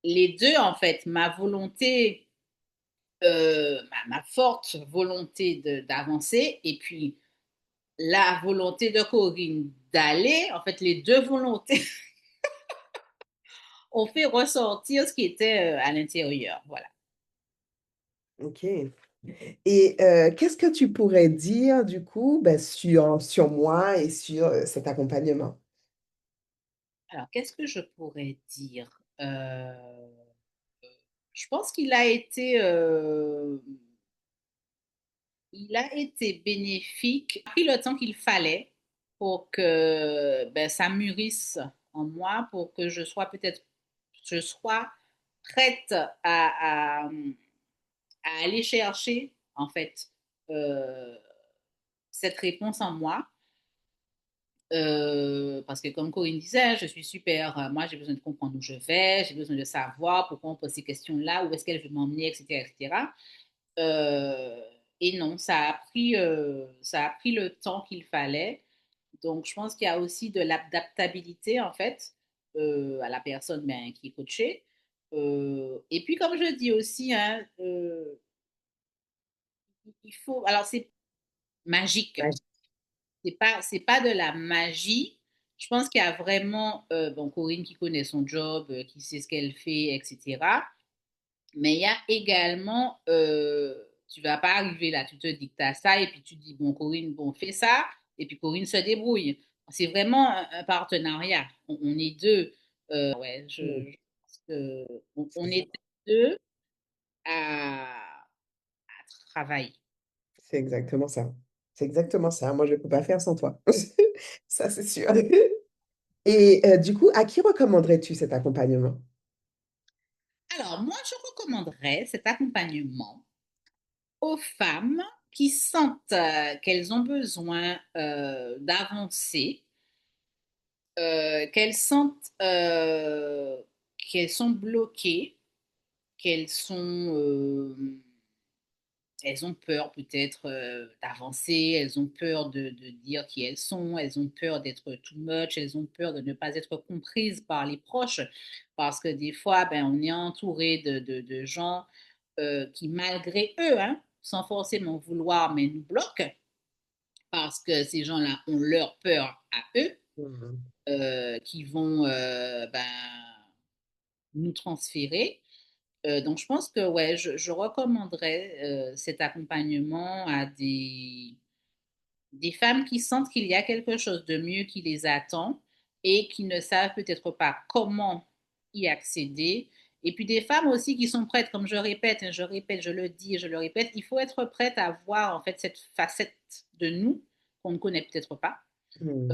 les deux, en fait, ma volonté ma forte volonté d'avancer et puis la volonté de Corinne d'aller, en fait, les deux volontés ont fait ressortir ce qui était à l'intérieur. Voilà. OK. Et qu'est-ce que tu pourrais dire, du coup, ben, sur moi et sur cet accompagnement? Alors, qu'est-ce que je pourrais dire? Je pense qu'il a été bénéfique. Il a pris le temps qu'il fallait pour que ben, ça mûrisse en moi, pour que je sois prête à aller chercher, en fait, euh, cette réponse en moi. Parce que comme Corinne disait, je suis super, moi j'ai besoin de comprendre où je vais, j'ai besoin de savoir pourquoi on pose ces questions-là, où est-ce qu'elle veut m'emmener, etc., etc. Euh, et non, ça a pris le temps qu'il fallait. Donc, je pense qu'il y a aussi de l'adaptabilité, en fait, à la personne ben, qui est coachée. Et puis, comme je dis aussi, hein, il faut. Alors, c'est magique. Ouais, C'est pas de la magie. Je pense qu'il y a vraiment, bon, Corinne qui connaît son job, qui sait ce qu'elle fait, etc. Mais il y a également, tu vas pas arriver là, tu te dictes à ça et puis tu dis, bon, Corinne, bon, fais ça, et puis Corinne se débrouille. C'est vraiment un partenariat. On est deux. Ouais, mm, je pense on c'est ça. est deux à travailler. C'est exactement ça. C'est exactement ça. Moi, je ne peux pas faire sans toi. Ça, c'est sûr. Et du coup, à qui recommanderais-tu cet accompagnement? Alors, moi, je recommanderais cet accompagnement aux femmes qui sentent qu'elles ont besoin d'avancer, qu'elles sentent qu'elles sont bloquées, elles ont peur peut-être d'avancer, elles ont peur de dire qui elles sont, elles ont peur d'être too much, elles ont peur de ne pas être comprises par les proches, parce que des fois, ben, on est entouré de gens qui, malgré eux, hein, sans forcément vouloir, mais nous bloquent, parce que ces gens-là ont leur peur à eux, Mhm. qui vont ben, nous transférer. Donc, je pense que ouais, je recommanderais cet accompagnement à des femmes qui sentent qu'il y a quelque chose de mieux qui les attend et qui ne savent peut-être pas comment y accéder. Et puis des femmes aussi qui sont prêtes, comme je répète, hein, je répète, je le dis et je le répète, il faut être prête à voir en fait cette facette de nous qu'on ne connaît peut-être pas. Mhm.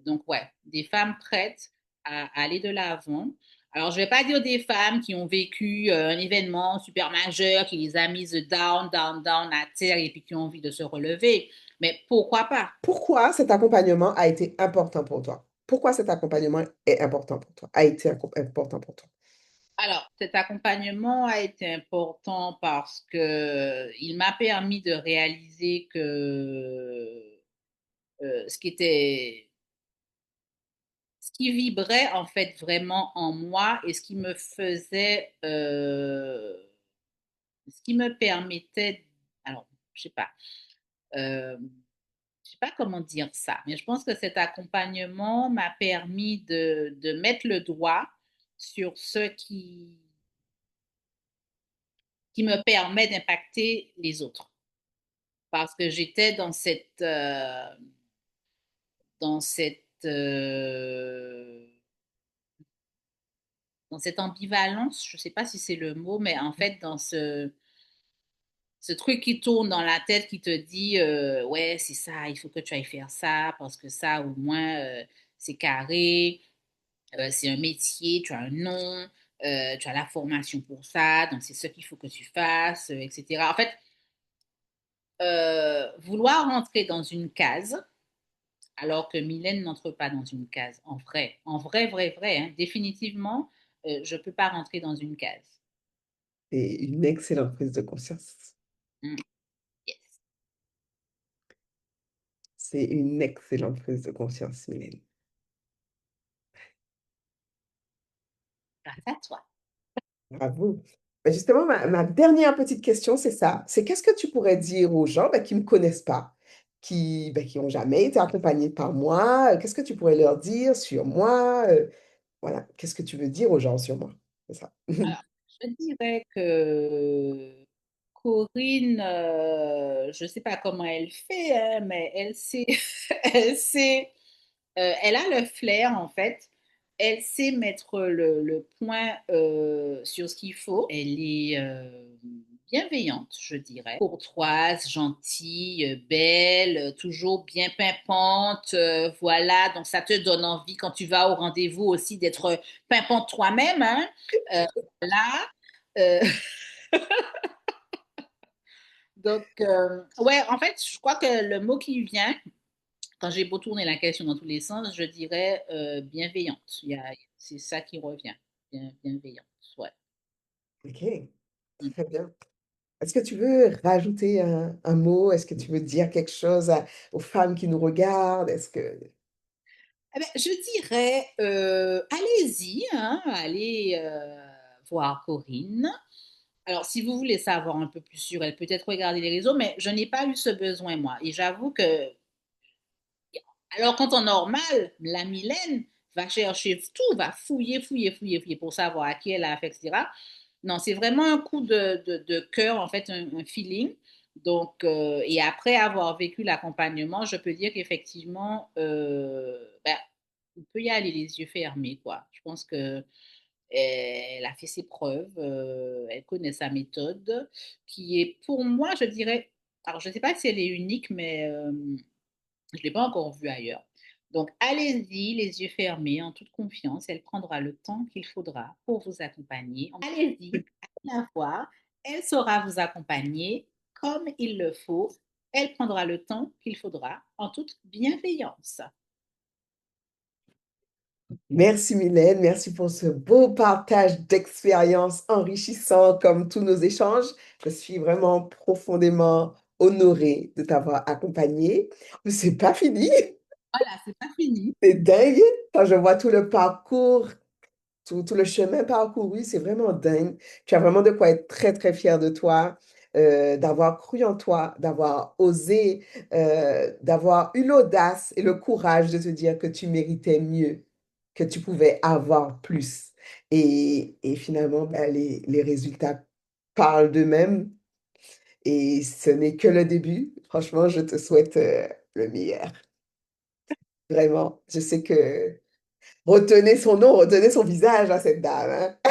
Donc, ouais, des femmes prêtes à aller de l'avant. Alors, je ne vais pas dire des femmes qui ont vécu un événement super majeur, qui les a mises down, down, down à terre et puis qui ont envie de se relever. Mais pourquoi pas? Pourquoi cet accompagnement a été important pour toi? Pourquoi cet accompagnement est important pour toi? A été important pour toi? Alors, cet accompagnement a été important parce que il m'a permis de réaliser que ce qui vibrait en fait vraiment en moi et ce qui me permettait, alors, je sais pas, je sais pas comment dire ça, mais je pense que cet accompagnement m'a permis de mettre le doigt sur ce qui me permet d'impacter les autres. Parce que j'étais dans dans cette ambivalence, je ne sais pas si c'est le mot, mais en fait, dans ce truc qui tourne dans la tête qui te dit ouais, c'est ça, il faut que tu ailles faire ça parce que ça, au moins, c'est carré, c'est un métier, tu as un nom, tu as la formation pour ça, donc c'est ce qu'il faut que tu fasses, etc. En fait, vouloir rentrer dans une case, alors que Mylène n'entre pas dans une case, en vrai, vrai, vrai, hein, définitivement, je ne peux pas rentrer dans une case. C'est une excellente prise de conscience. Mm, yes. C'est une excellente prise de conscience, Mylène. Grâce à toi. Bravo. Ben, justement, ma dernière petite question, c'est ça. C'est qu'est-ce que tu pourrais dire aux gens qui ne me connaissent pas, qui n'ont jamais été accompagnés par moi? Qu'est-ce que tu pourrais leur dire sur moi? Voilà, qu'est-ce que tu veux dire aux gens sur moi? C'est ça. Alors, je dirais que Corinne, je ne sais pas comment elle fait, hein, mais elle sait, elle sait, elle a le flair en fait. Elle sait mettre le point sur ce qu'il faut. Elle est bienveillante, je dirais. Courtoise, gentille, belle, toujours bien pimpante. Voilà, donc ça te donne envie quand tu vas au rendez-vous aussi d'être pimpante toi-même. Hein. Euh, voilà. Euh, donc, ouais, en fait, je crois que le mot qui vient, quand j'ai beau tourner la question dans tous les sens, je dirais bienveillante. C'est ça qui revient. Bienveillante, ouais. Ok, Mm. très bien. Est-ce que tu veux rajouter un mot? Est-ce que tu veux dire quelque chose aux femmes qui nous regardent? Est-ce que... Eh ben, je dirais, allez-y, hein, allez voir Corinne. Alors, si vous voulez savoir un peu plus sur elle, peut-être regarder les réseaux, mais je n'ai pas eu ce besoin, moi. Et j'avoue que alors qu'en temps normal, la Mylène va chercher tout, va fouiller, fouiller, fouiller, fouiller pour savoir à qui elle a affaire, etc. Non, c'est vraiment un coup de cœur, en fait, un feeling. Donc, et après avoir vécu l'accompagnement, je peux dire qu'effectivement, ben, on peut y aller les yeux fermés, quoi. Je pense que elle a fait ses preuves, elle connaît sa méthode, qui est pour moi, je dirais, alors je ne sais pas si elle est unique, mais je ne l'ai pas encore vue ailleurs. Donc, allez-y, les yeux fermés, en toute confiance. Elle prendra le temps qu'il faudra pour vous accompagner. Allez-y, allez la voir. Elle saura vous accompagner comme il le faut. Elle prendra le temps qu'il faudra en toute bienveillance. Merci Mylène, merci pour ce beau partage d'expériences enrichissant comme tous nos échanges. Je suis vraiment profondément honorée de t'avoir accompagnée. Mais c'est pas fini, Voilà, c'est pas fini. c'est dingue. Quand je vois tout le parcours, tout le chemin parcouru, c'est vraiment dingue. Tu as vraiment de quoi être très, très fière de toi, d'avoir cru en toi, d'avoir osé, d'avoir eu l'audace et le courage de te dire que tu méritais mieux, que tu pouvais avoir plus. Et finalement, ben, les résultats parlent d'eux-mêmes et ce n'est que le début. Franchement, je te souhaite, le meilleur. Vraiment, je sais que retenez son nom, retenez son visage à cette dame, hein.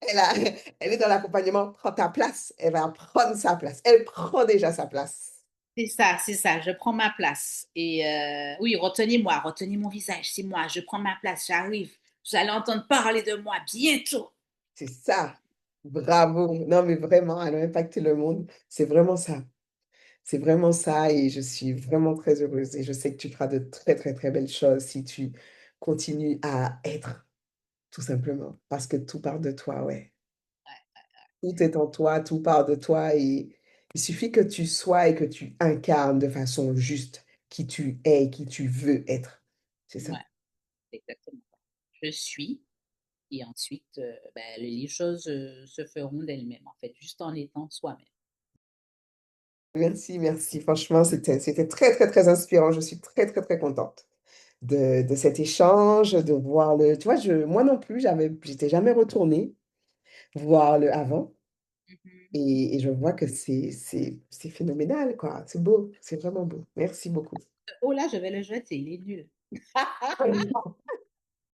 Elle, a- elle est dans l'accompagnement, prends ta place. Elle va prendre sa place. Elle prend déjà sa place. C'est ça, je prends ma place. Et oui, retenez-moi, retenez mon visage, c'est moi, je prends ma place, j'arrive. Vous allez entendre parler de moi bientôt. C'est ça. Bravo. Non, mais vraiment, elle a impacté le monde. C'est vraiment ça. C'est vraiment ça. Et je suis vraiment très heureuse. Et je sais que tu feras de très, très, très belles choses si tu continues à être, tout simplement. Parce que tout part de toi, ouais. Tout est en toi, tout part de toi et il suffit que tu sois et que tu incarnes de façon juste qui tu es et qui tu veux être. C'est ça. Ouais, c'est exactement ça. Je suis, et ensuite, ben, les choses se feront d'elles-mêmes, en fait, juste en étant soi-même. Merci, merci. Franchement, c'était très, très, très inspirant. Je suis très, très, très contente de cet échange, de voir le... Tu vois, moi non plus, j'étais jamais retournée voir le avant Mhm. et je vois que c'est phénoménal, quoi. C'est beau, c'est vraiment beau. Merci beaucoup. Oh là, je vais le jeter, il est nul.